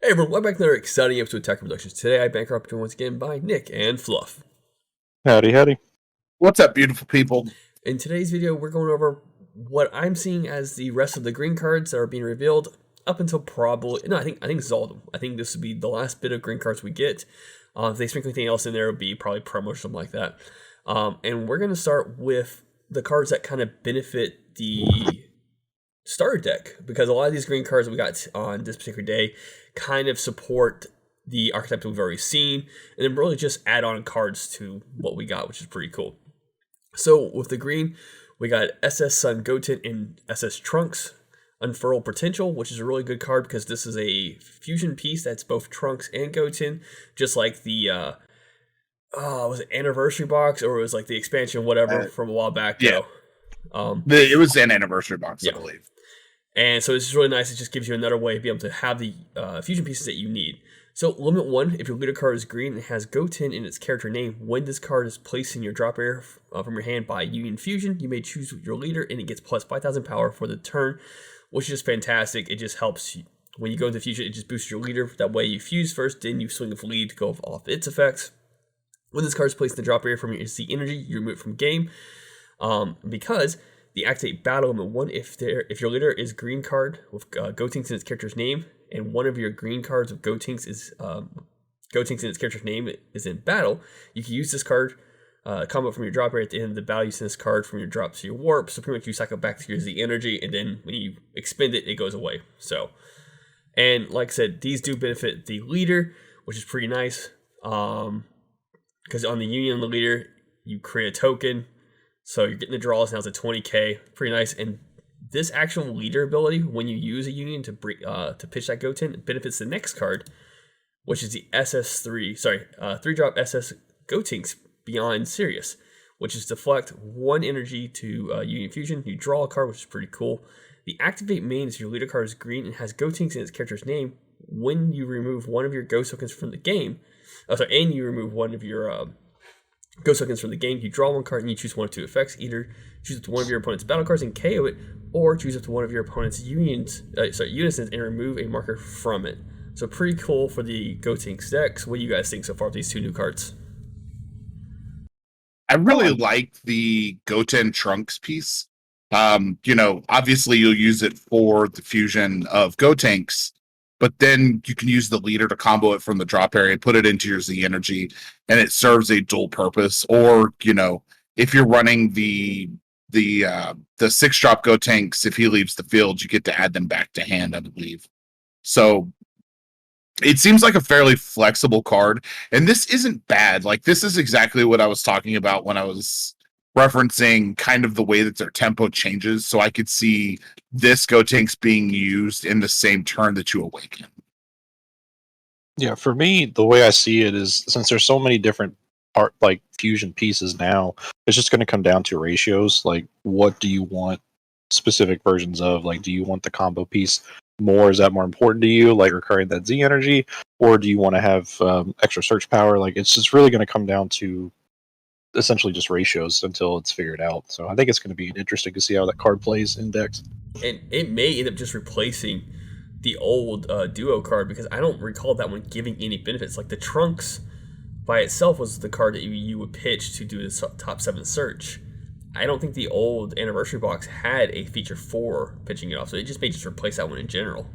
Hey everyone, welcome back to another exciting episode of Tech Productions. Today I bank up once again by Nick and Fluff. Howdy, howdy. What's up, beautiful people? In today's video, we're going over what I'm seeing as the rest of the green cards that are being revealed up until probably, I think this is all of them. I think this will be the last bit of green cards we get. If they sprinkle anything else in there, it'll be probably promo or something like that. And we're going to start with the cards that kind of benefit the starter deck, because a lot of these green cards that we got on this particular day kind of support the archetype that we've already seen, and then really just add on cards to what we got, which is pretty cool. So with the green, we got SS Sun Goten and SS Trunks Unfurl Potential, which is a really good card because this is a fusion piece that's both Trunks and Goten, just like the was it Anniversary Box, or it was like the expansion whatever from a while back. Yeah. It was an Anniversary Box, yeah. I believe. And so this is really nice. It just gives you another way to be able to have the fusion pieces that you need. So limit 1, if your leader card is green and has Goten in its character name, when this card is placed in your drop area from your hand by Union Fusion, you may choose your leader and it gets plus 5,000 power for the turn, which is just fantastic. It just helps you. When you go into fusion, it just boosts your leader. That way you fuse first, then you swing the lead to go off its effects. When this card is placed in the drop area from your Z energy, you remove it from game. Because the activate battle limit 1, if your leader is green card with Gotenks in its character's name, and one of your green cards with Gotenks in its character's name is in battle, you can use this card combo from your drop area at the end of the battle. You send this card from your drop to your warp, so pretty much you cycle back to your Z energy, and then when you expend it, it goes away. So, and like I said, these do benefit the leader, which is pretty nice, because on the Union the leader, you create a token. So you're getting the draws now. It's a 20k, pretty nice. And this actual leader ability, when you use a Union to pitch that Goten, benefits the next card, which is the SS3. 3-drop SS Gotenks Beyond Sirius, which is deflect 1 energy to Union Fusion. You draw a card, which is pretty cool. The activate main is your leader card is green and has Gotenks in its character's name. When you remove one of your Ghost tokens from the game, and you remove one of your Ghost tokens from the game, you draw 1 card and you choose 1 of 2 effects. Either choose up to one of your opponent's battle cards and KO it, or choose up to one of your opponent's unisons and remove a marker from it. So pretty cool for the Gotenks decks. What do you guys think so far with these 2 new cards? I really like the Goten Trunks piece. Obviously you'll use it for the fusion of Gotenks, but then you can use the leader to combo it from the drop area, put it into your Z energy, and it serves a dual purpose. Or, if you're running the 6-drop Gotenks, if he leaves the field, you get to add them back to hand, I believe. So it seems like a fairly flexible card, and this isn't bad. Like, this is exactly what I was talking about when I was referencing kind of the way that their tempo changes. So I could see this Gotenks being used in the same turn that you awaken. Yeah, for me, the way I see it is, since there's so many different fusion pieces now, it's just going to come down to ratios. Like, what do you want specific versions of? Like, do you want the combo piece more? Is that more important to you, like recurring that Z energy? Or do you want to have extra search power? Like, it's just really going to come down to essentially just ratios until it's figured out. So I think it's going to be interesting to see how that card plays in decks. And it may end up just replacing the old duo card, because I don't recall that one giving any benefits. Like the Trunks by itself was the card that you would pitch to do the top 7 search. I don't think the old Anniversary Box had a feature for pitching it off, so it just may just replace that one in general.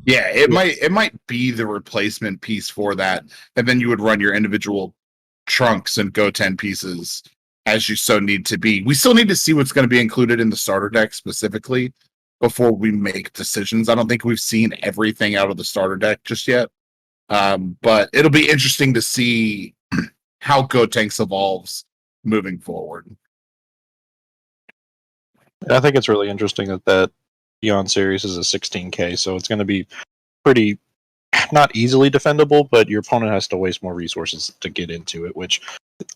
Yeah, it might be the replacement piece for that, and then you would run your individual Trunks and Goten pieces as you so need to be. We still need to see what's going to be included in the starter deck specifically before we make decisions. I don't think we've seen everything out of the starter deck just yet, but it'll be interesting to see how Gotenks evolves moving forward. I think it's really interesting that Beyond Series is a 16k, so it's going to be pretty not easily defendable, but your opponent has to waste more resources to get into it, which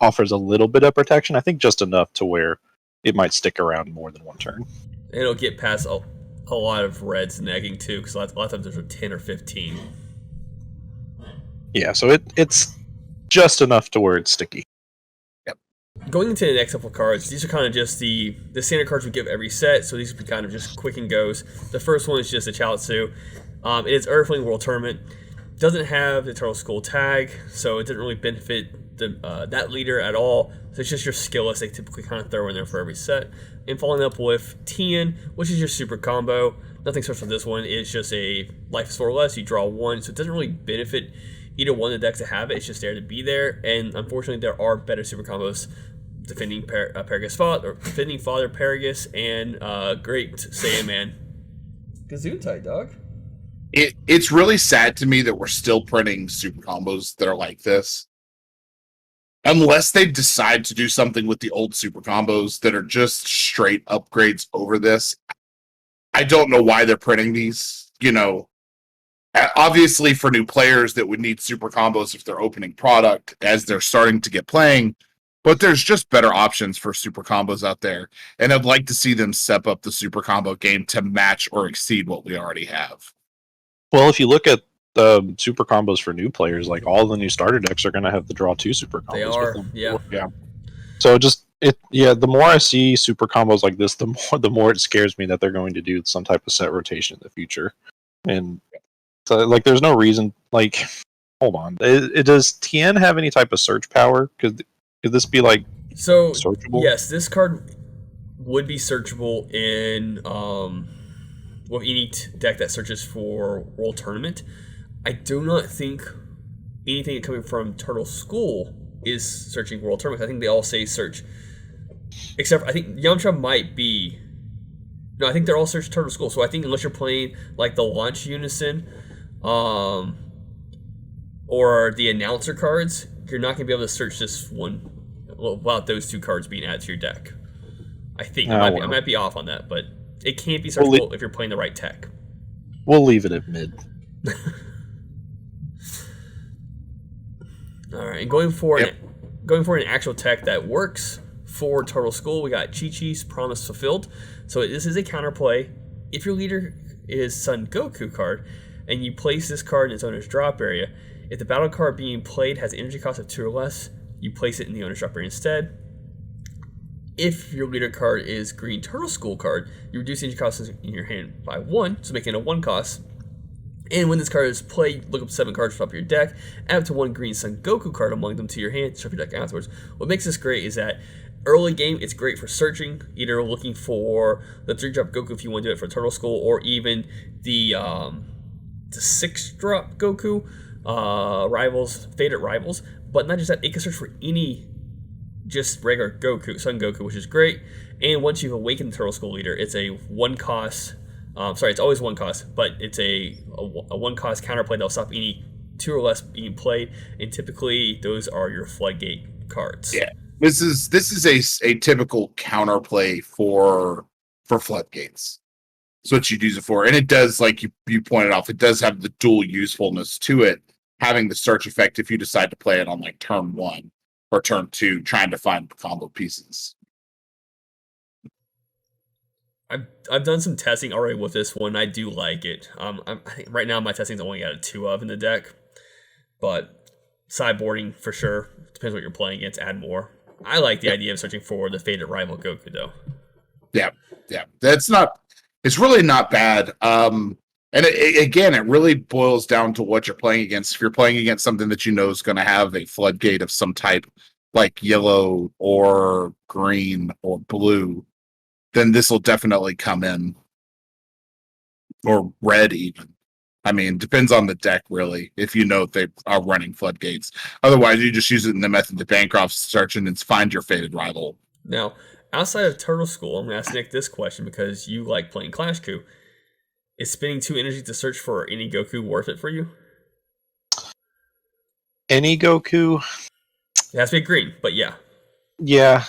offers a little bit of protection. I think just enough to where it might stick around more than 1 turn. It'll get past a lot of reds negging too, because a lot of times there's a 10 or 15. Yeah, so it's just enough to where it's sticky. Yep. Going into the next couple of cards, these are kind of just the standard cards we give every set, so these will be kind of just quick and goes. The first one is just a Chaozu. It is Earthling World Tournament. Doesn't have the Turtle Skull tag, so it didn't really benefit that leader at all. So it's just your skill list they typically kind of throw in there for every set. And following up with Tien, which is your super combo. Nothing special with this one. It's just a life is 4 or less. You draw 1, so it doesn't really benefit either one of the decks to have it. It's just there to be there. And unfortunately, there are better super combos. Defending Paragus Father, defending Father Paragus, and Great Saiyaman. Gesundheit, dog. It's really sad to me that we're still printing super combos that are like this. Unless they decide to do something with the old super combos that are just straight upgrades over this, I don't know why they're printing these. You know, obviously for new players that would need super combos if they're opening product as they're starting to get playing, but there's just better options for super combos out there. And I'd like to see them step up the super combo game to match or exceed what we already have. Well, if you look at the super combos for new players, like all the new starter decks are going to have the draw 2 super combos. They are, with them. yeah. So the more I see super combos like this, the more it scares me that they're going to do some type of set rotation in the future. And so, like, there's no reason. Like, hold on, does Tien have any type of search power? Could this be like searchable? Yes, this card would be searchable in with any deck that searches for World Tournament. I do not think anything coming from Turtle School is searching World Tournament. I think they all say search. Except I think Yamcha might be. No, I think they're all search Turtle School. So I think unless you're playing like the Launch Unison, or the announcer cards, you're not gonna be able to search this one without those 2 cards being added to your deck. I think I might be off on that, but it can't be searchable if you're playing the right tech. We'll leave it at mid. All right, and going for an actual tech that works for Turtle School, we got Chi-Chi's Promise Fulfilled. So this is a counterplay. If your leader is Son Goku card, and you place this card in its owner's drop area, if the battle card being played has an energy cost of 2 or less, you place it in the owner's drop area instead. If your leader card is Green Turtle School card, you reduce the energy cost in your hand by 1, so making it a 1 cost. And when this card is played, look up 7 cards from top of your deck, add up to 1 Green Son Goku card among them to your hand, shuffle your deck afterwards. What makes this great is that early game, it's great for searching, either looking for the 3-drop Goku if you want to do it for Turtle School, or even the 6-drop Goku, Fated Rivals. But not just that, it can search for any just regular Goku, Son Goku, which is great. And once you've awakened the Turtle School leader, it's a 1 cost. It's always 1 cost, but it's a 1 cost counterplay that'll stop any 2 or less being played, and typically those are your floodgate cards. Yeah, this is a typical counterplay for floodgates. That's what you'd use it for, and it does, like you pointed out, it does have the dual usefulness to it, having the search effect if you decide to play it on like turn 1 or turn 2, trying to find combo pieces. I've done some testing already with this one. I do like it. I think right now my testing's only got a 2 of in the deck, but sideboarding for sure. Depends what you're playing against. Add more. I like the idea of searching for the Fated Rival Goku though. Yeah. It's really not bad. And it really boils down to what you're playing against. If you're playing against something that you know is going to have a floodgate of some type, like yellow or green or blue, then this will definitely come in. Or red even. I mean, depends on the deck, really, if you know they are running floodgates. Otherwise, you just use it in the method that Bancroft's searching and find your Fated Rival. Now, outside of Turtle School, I'm going to ask Nick this question because you like playing Clash Coup. Is spending 2 energy to search for any Goku worth it for you? Any Goku? It has to be green, but yeah. Yeah,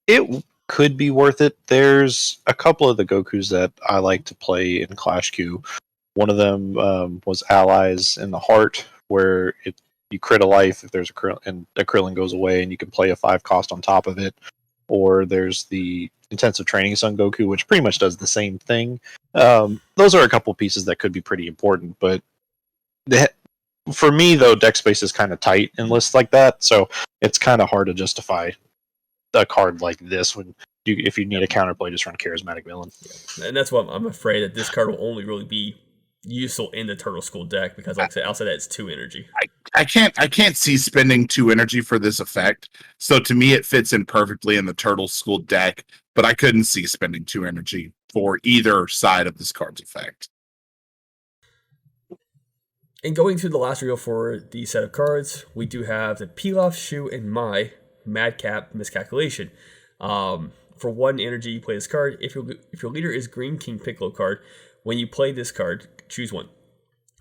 it could be worth it. There's a couple of the Gokus that I like to play in Clash Q. One of them was Allies in the Heart, where you crit a life if there's a Krillin goes away, and you can play a 5 cost on top of it. Or there's the Intensive Training Son Goku, which pretty much does the same thing. Those are a couple pieces that could be pretty important, but for me, though, deck space is kind of tight in lists like that, so it's kind of hard to justify a card like this if you need a counterplay, just run Charismatic Villain. Yeah. And that's what I'm afraid that this card will only really be useful in the Turtle School deck because, like I said, outside that, it's 2 energy. I can't see spending 2 energy for this effect. So to me, it fits in perfectly in the Turtle School deck, but I couldn't see spending 2 energy for either side of this card's effect. And going through the last reel for the set of cards, we do have the Pilaf, Shu, and Mai Madcap Miscalculation. For 1 energy, you play this card. If your leader is Green King Piccolo card, when you play this card, choose 1.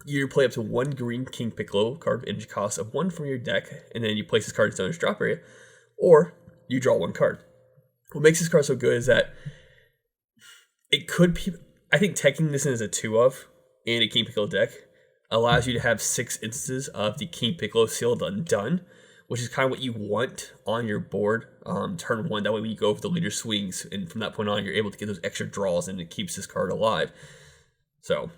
You play up to 1 Green King Piccolo card with energy cost of 1 from your deck, and then you place this card in its owner's drop area, or you draw 1 card. What makes this card so good is that it could be, I think taking this in as a 2-of in a King Piccolo deck allows you to have 6 instances of the King Piccolo sealed undone, which is kind of what you want on your board turn 1. That way when you go for the leader swings, and from that point on, you're able to get those extra draws, and it keeps this card alive. So,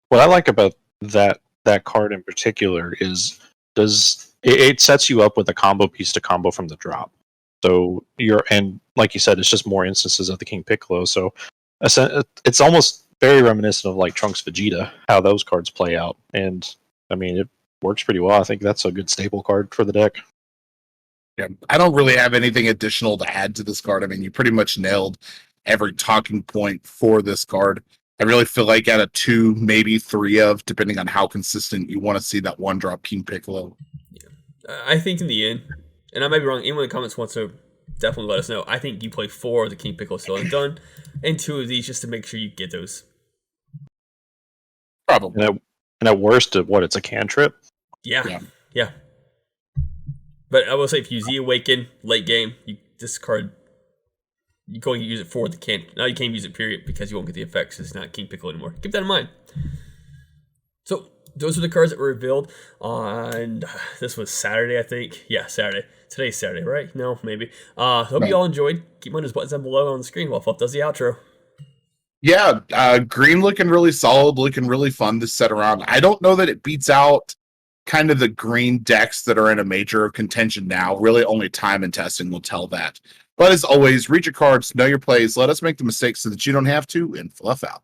what I like about that card in particular is it sets you up with a combo piece to combo from the drop. So and like you said, it's just more instances of the King Piccolo. So it's almost very reminiscent of like Trunks Vegeta, how those cards play out. And I mean, it works pretty well. I think that's a good staple card for the deck. Yeah, I don't really have anything additional to add to this card. I mean, you pretty much nailed every talking point for this card. I really feel like at a 2, maybe 3 of, depending on how consistent you want to see that 1-drop King Piccolo. Yeah. I think in the end, and I might be wrong, anyone in the comments wants to definitely let us know. I think you play 4 of the King Piccolo still undone, and 2 of these just to make sure you get those. Probably. And at worst, it's a cantrip? Yeah. But I will say, if you Z Awaken late game, this card, you're going to use it for the now you can't use it, period, because you won't get the effects. It's not King Piccolo anymore. Keep that in mind. So, those are the cards that were revealed on, this was Saturday, I think. Yeah, Saturday. Today's Saturday, right? No, maybe. Hope you all enjoyed. Keep on those buttons down below on the screen while Fluff does the outro. Yeah, green looking really solid, looking really fun to set around. I don't know that it beats out kind of the green decks that are in a major contention now. Really, only time and testing will tell that. But as always, read your cards, know your plays, let us make the mistakes so that you don't have to, and Fluff out.